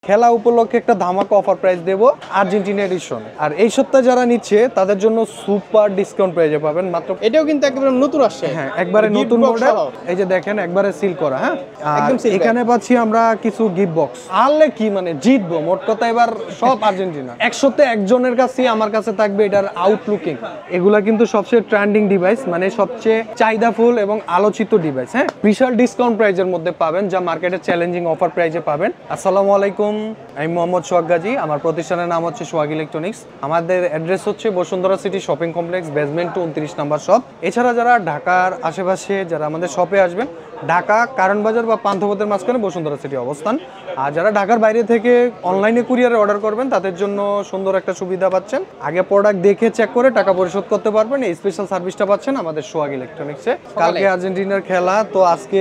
খেলা উপলক্ষে একটা ধামাকা অফার প্রাইস দেব আর্জেন্টিনা এডিশন। আর এই সপ্তাহে যারা নিচ্ছে তাদের জন্য সুপার ডিসকাউন্ট প্রাইজে পাবেন মাত্র। এটাও কিন্তু একেবারে নতুন আসছে। হ্যাঁ, একবারে নতুন মডেল। এই যে দেখেন একবারে সিল করা। হ্যাঁ, একদম সিল। এখানে পাচ্ছি আমরা কিছু গিফট বক্স। আনলে কি মানে জিতবো, মোট কথা এবার সব আর্জেন্টিনা। 100তে একজনের কাছে আমার কাছে থাকবে এটার আউটলুকিং। এগুলা কিন্তু সবচেয়ে ট্রেন্ডিং ডিভাইস, মানে সবচেয়ে চাহিদাফুল এবং আলোচিত ডিভাইস। হ্যাঁ, বিশাল ডিসকাউন্ট প্রাইজের মধ্যে পাবেন, যা মার্কেটে চ্যালেঞ্জিং অফার প্রাইজে পাবেন। আসসালামু আলাইকুম, আমি মোহাম্মদ সোহাগ গাজী। আমার প্রতিষ্ঠানের নাম হচ্ছে সোহাগ ইলেকট্রনিক্স। আমাদের অ্যাড্রেস হচ্ছে Bashundhara city shopping complex, basement 29 number shop. এছাড়া যারা ঢাকার আশেপাশে যারা আমাদের শপে আসবেন, ঢাকা কারণ বাজার বা পান্থপথের মাঝখানে বসুন্ধরা সিটি অবস্থান। আর যারা ঢাকার বাইরে থেকে অনলাইনে কুরিয়ারে অর্ডার করবেন তাদের জন্য সুন্দর একটা সুবিধা পাচ্ছেন। আগে প্রোডাক্ট দেখে চেক করে টাকা পরিশোধ করতে পারবেন। এই স্পেশাল সার্ভিসটা পাচ্ছেন আমাদের সোহাগ ইলেকট্রনিক্সে। কালকে আর্জেন্টিনার খেলা, তো আজকে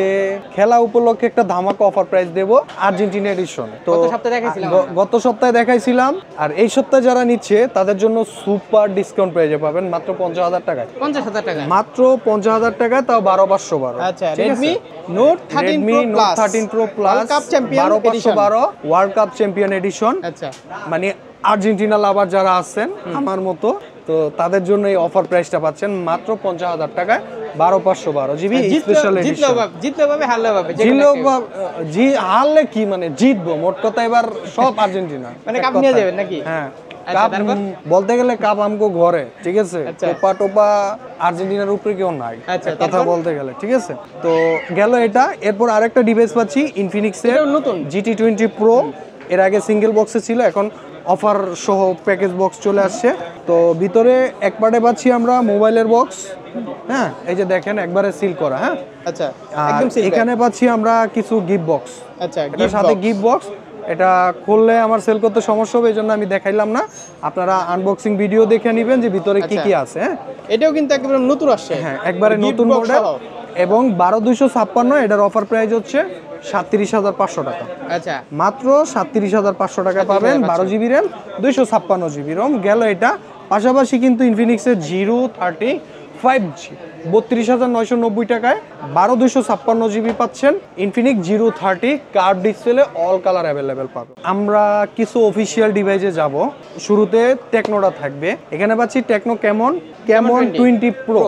খেলা উপলক্ষে একটা ধামাকা অফার প্রাইস দেব আর্জেন্টিনা এডিশন। তো গত সপ্তাহে দেখাইছিলাম, আর এই সপ্তাহে যারা নিচ্ছে তাদের জন্য সুপার ডিসকাউন্ট প্রাইজে পাবেন মাত্র 50,000 টাকায়। 50,000 টাকা মাত্র 50,000 টাকায়, তাও 12,512। আচ্ছা, Redmi Note 13 Pro Plus World Cup champion 12,512 world cup champion edition. আচ্ছা, মানে আর্জেন্টিনা লাভার যারা আছেন আমার মতো, তো তাদের জন্য এই অফার প্রাইসটা পাচ্ছেন মাত্র 50,000 টাকায়। 12,512 জিবি স্পেশাল এডিশন। জিতলেও পাবে, হারলেও পাবে। হারলে কি মানে জিতবো, মোট কথা এবার সব আর্জেন্টিনা। মানে কাপ নিয়ে যাবেন নাকি? হ্যাঁ, কাপ বলতে গেলে কাপ আমগো ঘরে, ঠিক আছে। টোপা টোপা আর্জেন্টিনার উপরে কেউ নাই কথা বলতে গেলে, ঠিক আছে। তো গেল এটা। এরপর আরেকটা ডিভাইস পাচ্ছি ইনফিনিক্সের নতুন GT20 Pro। এর আগে সিঙ্গেল বক্সে ছিল, এখন অফার সহ প্যাকেজ বক্স চলে আসছে। তো ভিতরে এক পার্টে পাচ্ছি আমরা মোবাইলের বক্স। হ্যাঁ, এই যে দেখেন একবারে সিল করা। হ্যাঁ, আচ্ছা, একদম সিল। এখানে পাচ্ছি আমরা কিছু গিফট বক্স। আচ্ছা, এটার সাথে গিফট বক্স। এটা খুললে আমার সেল করতে সমস্যা হবে, এই জন্য আমি দেখাইলাম না। আপনারা আনবক্সিং ভিডিও দেখে নেবেন যে ভিতরে কি কি আছে। হ্যাঁ, এটাও কিন্তু একেবারে নতুন আসছে। হ্যাঁ, একবারে নতুন মডেল এবং 12,256। এটার অফার প্রাইস হচ্ছে 37,500 টাকা। আচ্ছা, মাত্র 37,500 টাকা পাবেন। 12 জিবি র্যাম, 256 জিবি রোম। গেল এটা। পাশাপাশি কিন্তু ইনফিনিক্সের 035G 32,990 টাকায় 12,256 জিবি পাচ্ছেন। Infinix 030 curve display, all colour available পাবেন। আমরা কিছু অফিসিয়াল ডিভাইসে যাব। শুরুতে টেকনোটা থাকবে। এখানে পাচ্ছি টেকনো ক্যামন 20 Pro।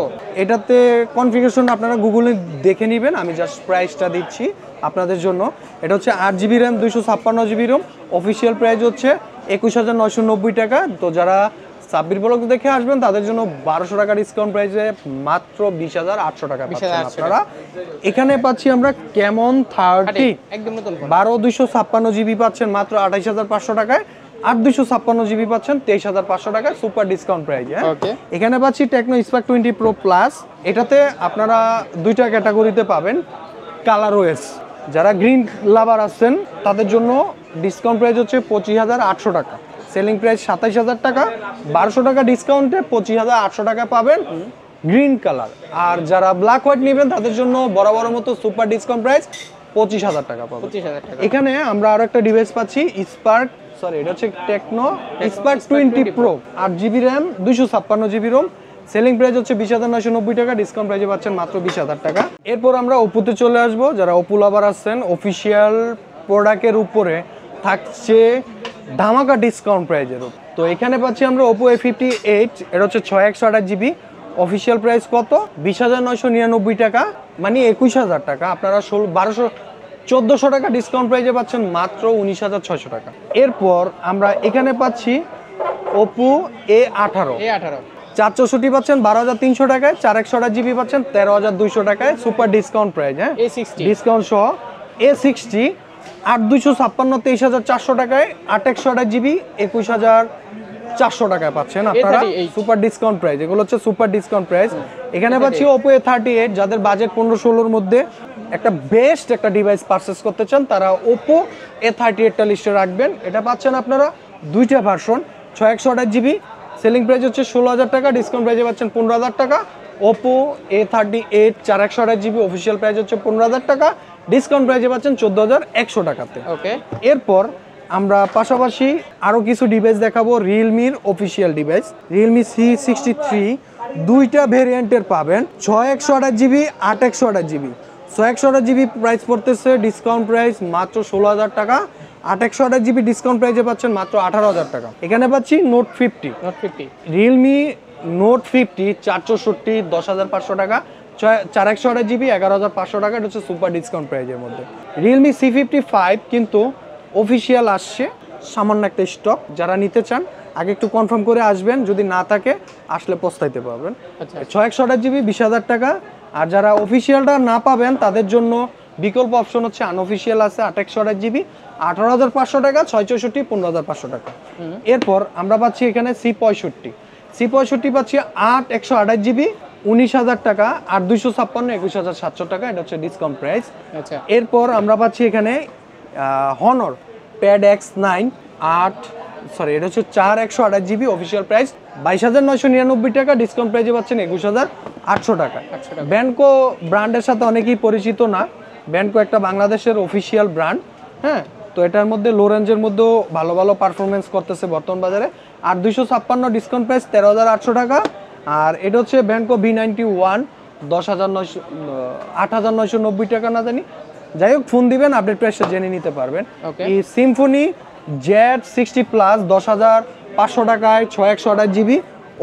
এটাতে কনফিগারেশন আপনারা গুগলে দেখে নেবেন, আমি জাস্ট প্রাইসটা দিচ্ছি আপনাদের জন্য। এটা হচ্ছে 8 GB RAM, 256 GB ROM. Official price হচ্ছে 21,990 টাকা। তো যারা সাব্বির ব্লগ দেখে আসবেন তাদের জন্য 1200 টাকা ডিসকাউন্ট প্রাইসে মাত্র 20,800 টাকা পাচ্ছেন আপনারা। এখানে পাচ্ছি আমরা ক্যামন 30 একদম নতুন 12,256 জিবি পাচ্ছেন মাত্র 28,500 টাকায়। 8,256 জিবি পাচ্ছেন 23,500 টাকায় সুপার ডিসকাউন্ট প্রাইস। এখানে পাচ্ছি টেকনো স্পার্ক 20 Pro Plus। এটাতে আপনারা দুইটা ক্যাটাগরিতে পাবেন। কালার ওএস, যারা গ্রিন লাভার আছেন তাদের জন্য ডিসকাউন্ট প্রাইস হচ্ছে 25,800 টাকা। সেলিং প্রাইস 27,000 টাকা। 1200 টাকা ডিসকাউন্টে 25,800 টাকা পাবেন গ্রিন কালার। আর যারা ব্ল্যাক হোয়াইট নেবেন তাদের জন্য বরাবর মতো সুপার ডিসকাউন্ট প্রাইস 25,000 টাকা পাবেন। এখানে আমরা আরো একটা ডিভাইস পাচ্ছি স্পার্ক, এটা হচ্ছে Tecno Spark 20 Pro 8 GB RAM, 256 GB ROM. Selling price হচ্ছে 20,990 টাকা। ডিসকাউন্ট প্রাইসে পাচ্ছেন মাত্র 20,000 টাকা। এরপর আমরা ওপোতে চলে আসবো। যারা ওপো লাভার আছেন, অফিসিয়াল প্রোডাক্টের উপরে থাকছে ধামাকা ডিসকাউন্ট প্রাইজের। তো এখানে পাচ্ছি আমরা ওপো A58। এটা হচ্ছে 6/128 জিবি। অফিসিয়াল প্রাইস কত? 20,999 টাকা, মানে 21,000 টাকা। আপনারা 1400 টাকা ডিসকাউন্ট প্রাইজে পাচ্ছেন মাত্র 19,600 টাকা। এরপর আমরা এখানে পাচ্ছি ওপো A18 464 পাচ্ছেন 12,300 টাকায়। 4/128 জিবি পাচ্ছেন 13,200 টাকায় সুপার ডিসকাউন্ট প্রাইস। হ্যাঁ, ডিসকাউন্ট সহ। A60 8,256 23,400 টাকায়। 8/128 জিবি 21,400 টাকায় পাচ্ছেন আপনারা সুপার ডিসকাউন্ট প্রাইস। এগুলো হচ্ছে সুপার ডিসকাউন্ট প্রাইস। এখানে পাচ্ছি ওপো A38। যাদের বাজেট 15-16-র মধ্যে একটা বেস্ট একটা ডিভাইস পারচেস করতে চান তারা ওপো A38টা লিস্টে রাখবেন। এটা পাচ্ছেন আপনারা দুইটা ভার্সন, 6/128 জিবি। সেলিং প্রাইস হচ্ছে 16,000 টাকা। ডিসকাউন্ট প্রাইসে পাচ্ছেন 15,000 টাকা। Oppo A38 4/128 GB official price হচ্ছে 15,000 টাকা। ডিসকাউন্ট প্রাইসে পাচ্ছেন 14,100 টাকাতে। এরপর আমরা পাশাপাশি আরো কিছু ডিভাইস দেখাবো। রিয়েলমির অফিসিয়াল ডিভাইস রিয়েলমি C63 দুইটা ভেরিয়েন্টের পাবেন, 6/128 জিবি 8/128 জিবি। 6/128 জিবি প্রাইস পড়তেছে ডিসকাউন্ট প্রাইস মাত্র 16,000 টাকা। 828GB ডিসকাউন্ট প্রাইজে পাচ্ছেন মাত্র 18,000 টাকা। এখানে পাচ্ছি নোট 50, রিয়েলমি নোট 50 464 10,500 টাকা, 428GB 11,500 টাকা। এটা হচ্ছে সুপার ডিসকাউন্ট প্রাইজের মধ্যে। রিয়েলমি C55 কিন্তু অফিসিয়াল আসছে, সামান্য একটা স্টক। যারা নিতে চান আগে একটু কনফার্ম করে আসবেন, যদি না থাকে আসলে পস্তাইতে পারবেন। 628GB 20,000 টাকা। আর যারা অফিসিয়ালটা না পাবেন তাদের জন্য বিকল্প অপশন হচ্ছে আনঅফিসিয়াল আছে 828GB 18,500 টাকা, 664 15,500 টাকা। এরপর আমরা পাচ্ছি এখানে C65 পাচ্ছি 128GB 19,000 টাকা, 8256 21,700 টাকা। এটা হচ্ছে ডিসকাউন্ট প্রাইস। এরপর আমরা পাচ্ছি এখানে হনর প্যাড X9 এটা হচ্ছে 4128GB অফিসিয়াল প্রাইস 22,999 টাকা, ডিসকাউন্ট প্রাইসে পাচ্ছেন 21,800 টাকা। ব্যানকো ব্র্যান্ডের সাথে অনেকেই পরিচিত না, ব্যানকো একটা বাংলাদেশের অফিসিয়াল ব্র্যান্ড। হ্যাঁ, তো এটার মধ্যে লো রেঞ্জের মধ্যেও ভালো ভালো পারফরমেন্স করতেছে বর্তমান বাজারে। আর 256 ডিসকাউন্ট প্রাইস 13,800 টাকা। আর এটা হচ্ছে ব্যানকো B91 8,990 টাকা না জানি। যাই হোক, ফোন দিবেন আপডেট প্রাইসটা জেনে নিতে পারবেন। এই সিম্ফনি Z60 প্লাস 10,500 টাকায় 628GB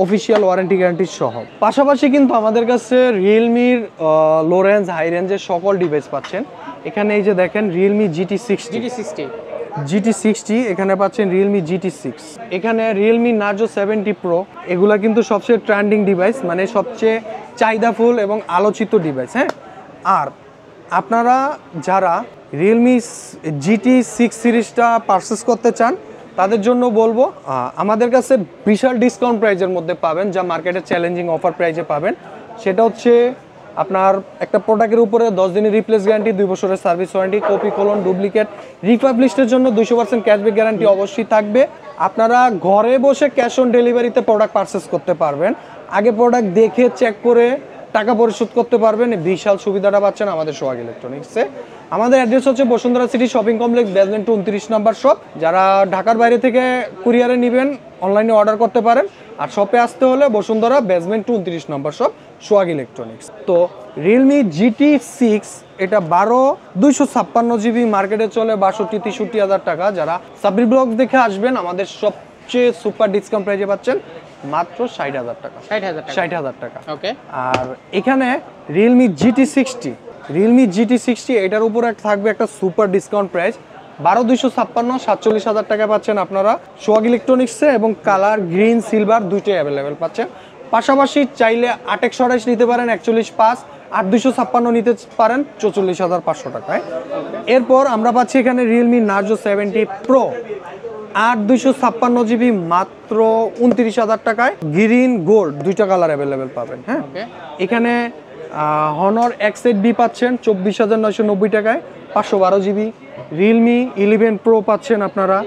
অফিসিয়াল ওয়ারেন্টি গ্যারান্টি সহ। পাশাপাশি কিন্তু আমাদের কাছে রিয়েলমির লো রেঞ্জ হাই রেঞ্জের সকল ডিভাইস পাচ্ছেন। এখানে এই যে দেখেন রিয়েলমি GT60, এখানে পাচ্ছেন রিয়েলমি GT6, এখানে রিয়েলমি নার্জো 70 প্রো। এগুলা কিন্তু সবচেয়ে ট্রেন্ডিং ডিভাইস, মানে সবচেয়ে চাহিদাফুল এবং আলোচিত ডিভাইস। হ্যাঁ, আর আপনারা যারা রিয়েলমি GT6 সিরিজটা পারচেস করতে চান তাদের জন্য বলবো আমাদের কাছে বিশাল ডিসকাউন্ট প্রাইজের মধ্যে পাবেন, যা মার্কেটে চ্যালেঞ্জিং অফার প্রাইজে পাবেন। সেটা হচ্ছে আপনার একটা প্রোডাক্টের উপরে 10 দিনের রিপ্লেস গ্যারান্টি, 2 বছরের service warranty, copy colon duplicate রিপাবলিশডের জন্য 200% ক্যাশব্যাক গ্যারান্টি অবশ্যই থাকবে। আপনারা ঘরে বসে ক্যাশ অন ডেলিভারিতে প্রোডাক্ট পারচেস করতে পারবেন, আগে প্রোডাক্ট দেখে চেক করে টাকা পরিশোধ করতে পারবেন। বিশাল সুবিধাটা পাচ্ছেন আমাদের সোহাগ ইলেকট্রনিক্সে। আমাদের অ্যাড্রেস হচ্ছে Bashundhara city shopping complex, basement 29 নম্বর শপ। যারা ঢাকার বাইরে থেকে কুরিয়ারে নেবেন অনলাইনে অর্ডার করতে পারেন। আর শপে আসতে হলে বসুন্ধরা বেসমেন্ট 29 নম্বর শপ, সোহাগ ইলেকট্রনিক্স। তো রিয়েলমি GT6 এটা 256GB মার্কেটে চলে 62-63 হাজার টাকা। যারা সাব্বির ব্লগ দেখে আসবেন আমাদের সবচেয়ে সুপার ডিসকাউন্ট প্রাইজে পাচ্ছেন মাত্র 60,000 টাকা, 60,000 টাকা। আর এখানে রিয়েলমি GT60 এটার উপর থাকবে একটা সুপার ডিসকাউন্ট প্রাইস 12,256 47,000 টাকা পাচ্ছেন আপনারা সোহাগ ইলেকট্রনিক্সে, এবং কালার গ্রিন সিলভার দুইটাই অ্যাভেলেবেল পাচ্ছেন। পাশাপাশি চাইলে 828 নিতে পারেন 41,500, 8,256 নিতে পারেন 44,500 টাকায়। এরপর আমরা পাচ্ছি এখানে রিয়েলমি নার্জো 70 প্রো 8,256GB মাত্র 29,000 টাকায়, গ্রিন গোল্ড দুইটা কালার অ্যাভেলেবেল পাবেন। হ্যাঁ, এখানে হনর X8B পাচ্ছেন 24,990 টাকায় 512GB। রিয়েলমি 11 প্রো পাচ্ছেন আপনারা,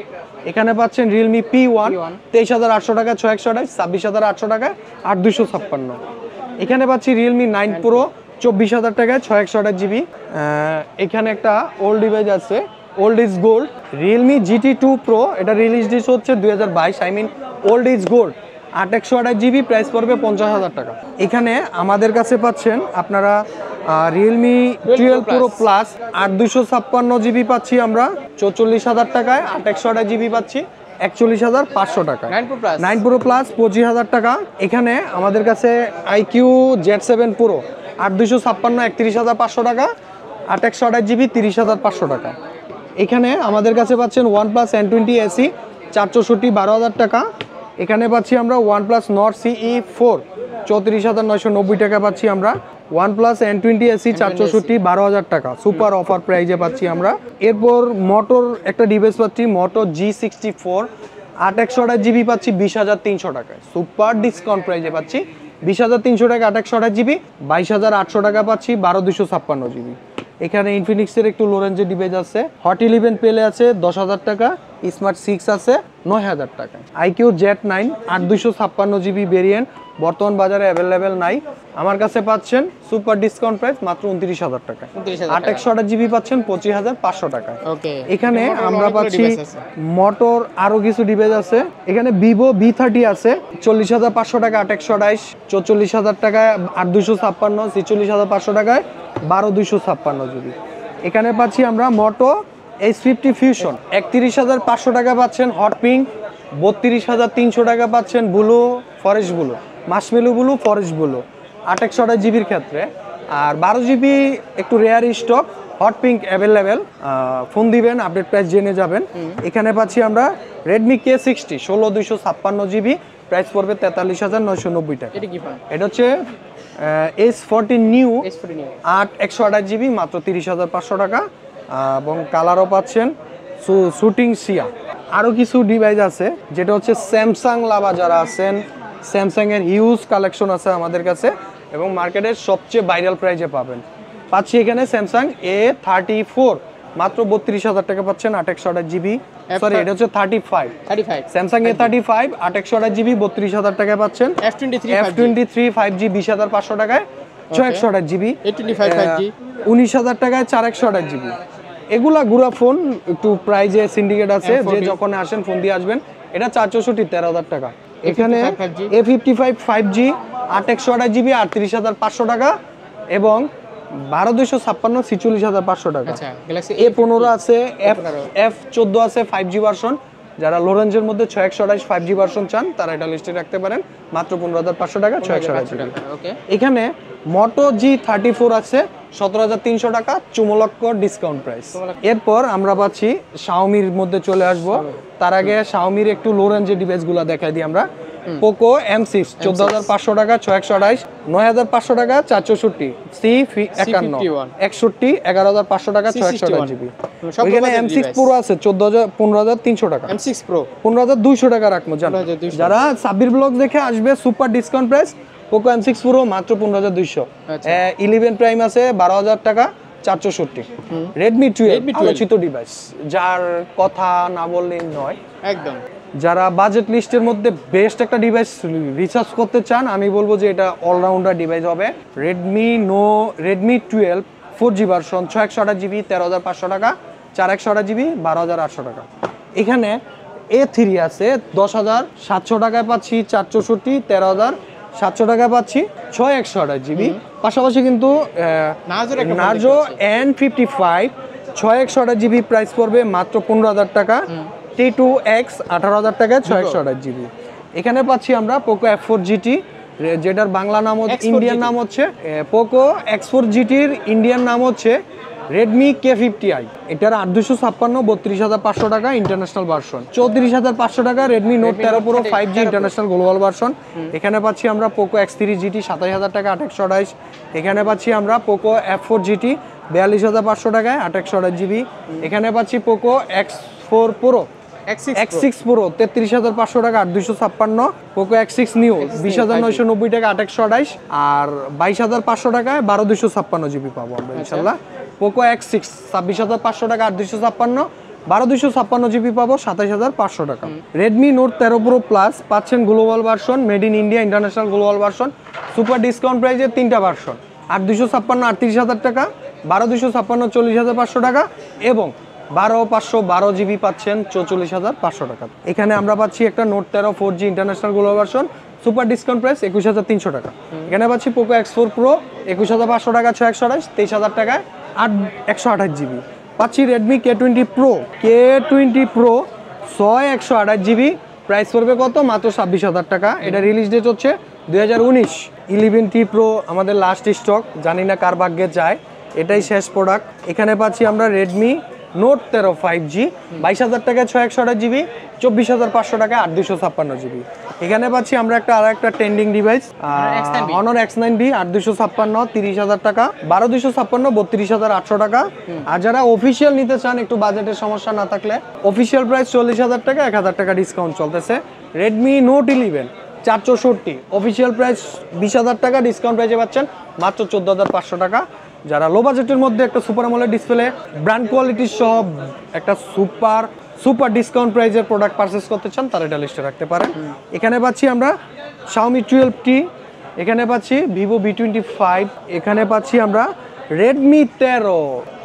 এখানে পাচ্ছেন রিয়েলমি P1 23,800 টাকা 628, 26,800 টাকায় 8,256। এখানে পাচ্ছি রিয়েলমি 9 প্রো 24,000 টাকায় 628GB। এখানে একটা ওল্ড ডিভাইস আছে, old is gold, Realme GT2 pro. এটা রিলিজ ডিস হচ্ছে 2022, old is gold 828GB, price পড়বে 50,000 টাকা। এখানে আমাদের কাছে পাচ্ছেন আপনারা রিয়েলমি 12 প্রো প্লাস 8,256GB পাচ্ছি আমরা 44,000 টাকায়, 828GB পাচ্ছি 41,500 টাকা। 9 প্রো প্লাস 25,000 টাকা। এখানে আমাদের কাছে IQ Z7 প্রো 8,256 31,500 টাকা, 828GB 30,500 টাকা। এখানে আমাদের কাছে পাচ্ছেন OnePlus N20 SE 464 12,000 টাকা। এখানে পাচ্ছি আমরা OnePlus Nord CE 4 34,990 টাকা পাচ্ছি আমরা। OnePlus N20 SE 464 12,000 টাকা সুপার অফার প্রাইজে পাচ্ছি আমরা। এরপর মোটোর একটা ডিভাইস পাচ্ছি, মোটো G64 828GB পাচ্ছি 20,300 টাকায়, সুপার ডিসকাউন্ট প্রাইজে পাচ্ছি 20,300 টাকা 828GB, 22,800 টাকা পাচ্ছি 12,256GB। এখানে ইনফিনিক্সের একটু লো রেঞ্জের ডিভাইস আছে, হট 11 পেলে আছে 10,000 টাকা, স্মার্ট 6 আছে 9,000 টাকা। IQ Z9 8,256GB ভেরিয়েন্ট বর্তমান বাজারে অ্যাভেলেবেল নাই, আমার কাছে পাচ্ছেন সুপার ডিসকাউন্ট প্রাইস মাত্র 29,000 টাকা। 828GB পাচ্ছেন 25,500 টাকায়। এখানে আমরা পাচ্ছি মোটর আরো কিছু ডিভাইস আছে, এখানে ভিভো V30 আছে 40,500 টাকা 828, 44,000 টাকায় 8,256, 46,500 টাকায় 12,256GB। এখানে পাচ্ছি আমরা মোটো S50 ফিউশন 31,500 টাকা পাচ্ছেন হট পিঙ্ক, 32,300 টাকা পাচ্ছেন blue forest blue, marshmallow blue, forest blue 8/128 জিবির ক্ষেত্রে। আর 12 জিবি একটু rare stock, hot pink available, phone দিবেন আপডেট প্রাইস জেনে যাবেন। এখানে পাচ্ছি আমরা রেডমি K60 16/256 জিবি, প্রাইস পড়বে 43,990 টাকা। এটা হচ্ছে S40 নিউ 8/128 জিবি, মাত্র 30,500 টাকা। এবং কালারও পাচ্ছেন শুটিং সিয়া। আরও কিছু ডিভাইস আছে যেটা হচ্ছে স্যামসাং লাভা যারা আছেন, স্যামসাংয়ের হিউজ কালেকশন আছে আমাদের কাছে এবং মার্কেটের সবচেয়ে ভাইরাল প্রাইজে পাচ্ছি এখানে স্যামসাং A34 মাত্র 32,000 টাকা পাচ্ছেন 8/128 জিবি, সরি এটা হচ্ছে 35 স্যামসাং A35 8/128 জিবি 32,000 টাকা পাচ্ছেন। F23 5G 20,500 টাকায় 6/128 জিবি, 19,000 টাকায় 4/128 জিবি। এগুলা গুড়া ফোন, একটু প্রাইজে সিন্ডিকেট আছে, যে যখন আসেন ফোন দিয়ে আসবেন। এটা 464 13,000 টাকা। এখানে A55 5G 8/128 জিবি 38,500 টাকা এবং 12/256 46,500 টাকা। A15 আছে, F14 আছে 5G ভার্সন। যারা লোরেঞ্জের মধ্যে 6/128 5G ভার্সন চান তারা এটা লিস্টে রাখতে পারেন, মাত্র 15,500 টাকা 6/128 টাকা। এখানে মোটো G34 আছে 17,300 টাকা, চুমলক্ষ ডিসকাউন্ট প্রাইস। এরপর আমরা পাচ্ছি শাওমির মধ্যে চলে আসব। তার আগে শাওমির একটু লো রেঞ্জের ডিভাইসগুলো দেখাই দিই আমরা। পোকো M6 14,500 টাকা 6/128, 9,500 টাকা 464, C51 61 11,500 টাকা 6/128 জিবি। ওইখানে M6 Pro আছে 15,300 টাকা, M6 Pro 15,200 টাকা রাখবো। যারা সাব্বির ব্লগ দেখে আসবে super discount price Poco M6 Pro মাত্র 15,200। 11 প্রাইম আছে 12,000 টাকা 464। রেডমি 12 আলোচিত ডিভাইস, যার কথা না বললেই নয় একদম। যারা বাজেট লিস্টের মধ্যে বেস্ট একটা ডিভাইস রিসার্চ করতে চান, আমি বলবো যে এটা অলরাউন্ডার ডিভাইস হবে। রেডমি 12 4G ভার্সন 6/128 জিবি 13,500 টাকা, 4/128 জিবি 12,800 টাকা। এখানে A3 আছে 10,700 টাকায় পাচ্ছি 464, 13,700 টাকায় পাচ্ছি 6/128 জিবি। পাশাপাশি কিন্তু নার্জো N55 6/128 জিবি, প্রাইস পড়বে মাত্র 15,000 টাকা। T2X 18,000 টাকায় 6/128 জিবি। এখানে পাচ্ছি আমরা পোকো F4 GT, যেটার বাংলা নাম ইন্ডিয়ান নাম হচ্ছে পোকো X4 GTর ইন্ডিয়ান নাম হচ্ছে রেডমি K50i। এটার 8/256 32,500 টাকা ইন্টারন্যাশনাল ভার্সন, 34,500 টাকা Redmi note 13 Pro 5G international global version. এখানে পাচ্ছি আমরা পোকো X3 GT 27,000 টাকা 8/128। এখানে পাচ্ছি আমরা পোকো F4 GT 42,500 টাকায় 8/128 জিবি। এখানে পাচ্ছি Poco X4 Pro X6 Pro 33,500 টাকা 8/256, পোকো X6 নিউ 20,990 টাকা 8/128 আর 22,500 টাকায় 12,256 জিবি পাবো আমরা ইনশাল্লাহ। পোকো X6 26,500 টাকা 8/256, 12,256 জিবি পাবো 27,500 টাকা। রেডমি নোট 13 Pro প্লাস পাচ্ছেন global version, made in India international global version, super discount প্রাইসে 3টা ভার্সন 8/256 38,000 টাকা, 12,256 40,500 টাকা এবং 12,512 জিবি পাচ্ছেন 44,500 টাকা। এখানে আমরা পাচ্ছি একটা note 13 4G international global version, super discount price 21,300 টাকা। এখানে পাচ্ছি পোকো X4 Pro 21,500 টাকা 6/128, 23,000 টাকায় 128 জিবি। পাচ্ছি Redmi K20 Pro 6/128 GB, price পড়বে কত? মাত্র 26,000 টাকা। এটা রিলিজ ডেট হচ্ছে 2019। 11T Pro আমাদের লাস্ট স্টক, জানি না কার ভাগ্যে যায়, এটাই শেষ প্রোডাক্ট। এখানে পাচ্ছি আমরা রেডমি নোট 13 5G 22,000 টাকায় 6/128 জিবি, 24,500 টাকায় 8/256 জিবি। এখানে পাচ্ছি আমরা আরেকটা ট্রেন্ডিং ডিভাইস Honor X9B 8/256 30,000 টাকা, 12,256 32,800 টাকা। আর যারা অফিসিয়াল নিতে চান, একটু বাজেটের সমস্যা না থাকলে, অফিসিয়াল প্রাইস 40,000 টাকা, 1,000 টাকা ডিসকাউন্ট চলতেছে। রেডমি নোট 11 464, অফিসিয়াল প্রাইস 20,000 টাকা, ডিসকাউন্ট প্রাইসে পাচ্ছেন মাত্র 14,500 টাকা। যারা লো বাজেটের মধ্যে একটা সুপার অ্যামোলেড ডিসপ্লে ব্র্যান্ড কোয়ালিটির সহ একটা সুপার ডিসকাউন্ট প্রাইসের প্রোডাক্ট পারচেস করতে চান, তারা এটা লিস্টে রাখতে পারেন। এখানে পাচ্ছি আমরা Xiaomi 12T, এখানে পাচ্ছি Vivo V25, এখানে পাচ্ছি আমরা Redmi 13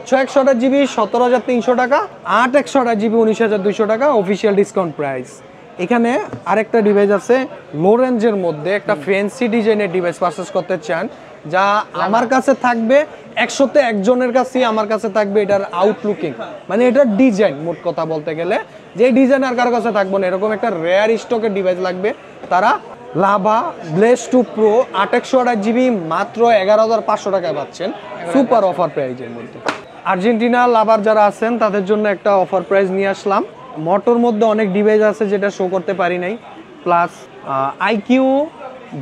6/128 জিবি 17,300 টাকা, 8/128 জিবি 19,200 টাকা, অফিসিয়াল ডিসকাউন্ট প্রাইস। এখানে আরেকটা ডিভাইস আছে লো রেঞ্জের মধ্যে, একটা ফ্যান্সি ডিজাইনের ডিভাইস পারচেস করতে চান, যা আমার কাছে থাকবে 100-তে একজনের কাছেই আমার কাছে থাকবে এটার আউটলুকিং, মানে এটার ডিজাইন। মোট কথা বলতে গেলে যে ডিজাইন আর কারো কাছে থাকবে না, এরকম একটা রেয়ার স্টকের ডিভাইস লাগবে তারা লাভা ব্লেজ 2 প্রো 828GB মাত্র 11,500 টাকায় পাচ্ছেন সুপার অফার প্রাইজের মধ্যে। আর্জেন্টিনা লাভার যারা আছেন তাদের জন্য একটা অফার প্রাইস নিয়ে আসলাম। মোটর মধ্যে অনেক ডিভাইস আছে যেটা শো করতে পারি নাই, প্লাস আইকিউ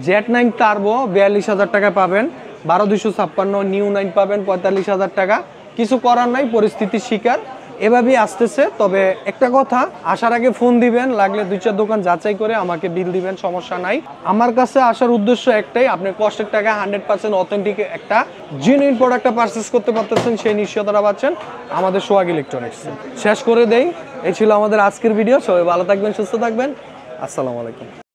Z9 টার্বো 42,000 টাকা পাবেন, 12256 নিউ 9 পাবেন 45,000 টাকা। কিছু করার নাই, পরিস্থিতির শিকার, এভাবেই আসতেছে। তবে একটা কথা, আসার আগে ফোন দিবেন, লাগলে 2-4 দোকান যাচাই করে আমাকে বিল দিবেন, সমস্যা নাই। আমার কাছে আসার উদ্দেশ্য একটাই, আপনি কষ্টের টাকা 100% অথেন্টিক একটা জেনুইন প্রোডাক্টটা পারচেস করতে পারতেছেন, সেই নিশ্চয়তাটা পাচ্ছেন আমাদের সোহাগ ইলেকট্রনিক্স। শেষ করে দেই, এই ছিল আমাদের আজকের ভিডিও। সবাই ভালো থাকবেন, সুস্থ থাকবেন, আসসালামু আলাইকুম।